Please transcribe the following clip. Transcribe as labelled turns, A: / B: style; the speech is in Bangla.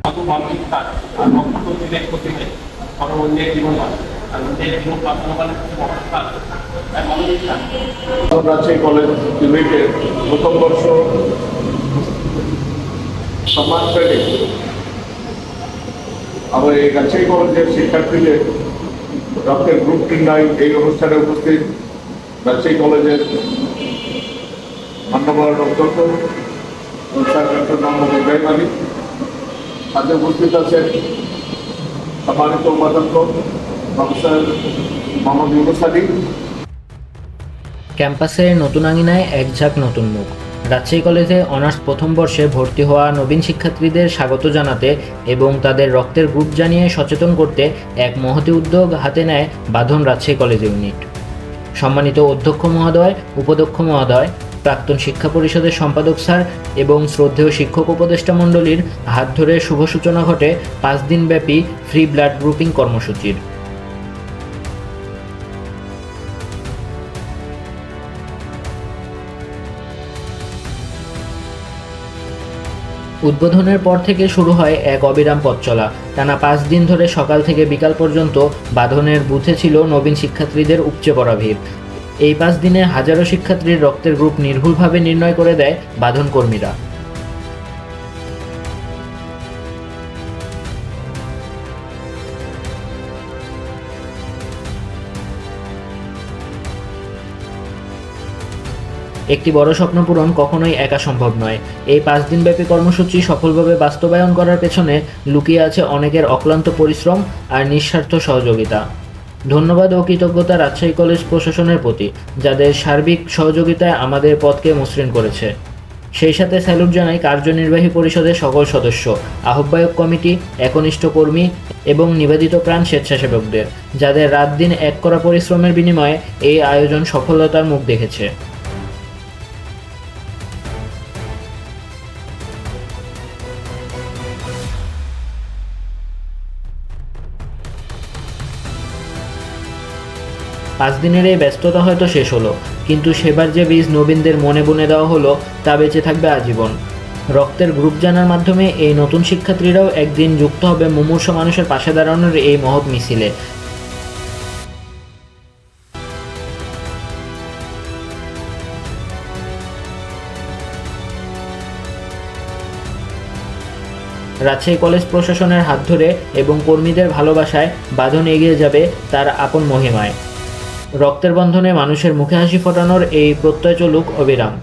A: শুধু মানসিকতা আর রক্ত বিবেক করতে হয় কারণ অন্যের জীবন আর অন্যের জীবন বাঁচানো মানে অবস্থা
B: রাজশাহী কলেজ ইউনিটের প্রথম বর্ষ সম্মান শ্রেণী আমার এই রাজশাহী কলেজের শিক্ষার্থীদের রক্তের গ্রুপ নির্ণয় এই অনুষ্ঠানে উপস্থিত রাজশাহী কলেজের মান্যবর অধ্যক্ষ ডক্টর মোহাম্মদ ইব্রাহিম আলী, সাথে উপস্থিত আছেন সম্মানিত উপাধ্যক্ষ প্রফেসর মোহাম্মদ ইউনুস আলী।
C: ক্যাম্পাসের নতুন আঙিনায় এক ঝাঁক নতুন মুখ। রাজশাহী কলেজে অনার্স প্রথম বর্ষে ভর্তি হওয়া নবীন শিক্ষার্থীদের স্বাগত জানাতে এবং তাদের রক্তের গ্রুপ জানিয়ে সচেতন করতে এক মহতী উদ্যোগ হাতে নেয় বাঁধন রাজশাহী কলেজ ইউনিট। সম্মানিত অধ্যক্ষ মহোদয়, উপাধ্যক্ষ মহোদয়, প্রাক্তন শিক্ষা পরিষদের সম্পাদক স্যার এবং শ্রদ্ধেয় শিক্ষক উপদেষ্টা মণ্ডলীর হাত ধরে শুভ সূচনা ঘটে 5 দিনব্যাপী ফ্রি ব্লাড গ্রুপিং কর্মসূচির। উদ্বোধনের পর থেকে শুরু হয় এক অবিরাম পথ চলা। টানা 5 দিন ধরে সকাল থেকে বিকাল পর্যন্ত বাঁধনের বুথে ছিল নবীন শিক্ষার্থীদের উপচে পড়া ভিড়। এই 5 দিনে হাজারো শিক্ষার্থীর রক্তের গ্রুপ নির্ভুলভাবে নির্ণয় করে দেয় বাঁধন কর্মীরা। একটি বড় স্বপ্ন পূরণ কখনোই একা সম্ভব নয়। এই 5 দিনব্যাপী কর্মসূচি সফলভাবে বাস্তবায়ন করার পেছনে লুকিয়ে আছে অনেকের অক্লান্ত পরিশ্রম আর নিঃস্বার্থ সহযোগিতা। ধন্যবাদ ও কৃতজ্ঞতা রাজশাহী কলেজ প্রশাসনের প্রতি, যাদের সার্বিক সহযোগিতায় আমাদের পথকে মসৃণ করেছে। সেই সাথে স্যালুট জানাই কার্যনির্বাহী পরিষদের সকল সদস্য, আহ্বায়ক কমিটি, একনিষ্ঠ কর্মী এবং নিবেদিত প্রাণ স্বেচ্ছাসেবকদের, যাদের রাত দিন এক করা পরিশ্রমের বিনিময়ে এই আয়োজন সফলতার মুখ দেখেছে। পাঁচ দিনের এই ব্যস্ততা হয়তো শেষ হলো, কিন্তু সেবার যে বীজ নবীনদের মনে বুনে দেওয়া হলো তা বেঁচে থাকবে আজীবন। রক্তের গ্রুপ জানার মাধ্যমে এই নতুন শিক্ষার্থীরাও একদিন যুক্ত হবে মুমূর্ষু মানুষের পাশে দাঁড়ানোর এই মহৎ মিছিলে। রাজশাহী কলেজ প্রশাসনের হাত ধরে এবং কর্মীদের ভালোবাসায় বাঁধন এগিয়ে যাবে তার আপন মহিমায়। রক্তের বন্ধনে মানুষের মুখে হাসি ফোটানোর এই প্রত্যয় চলুক অবিরাম।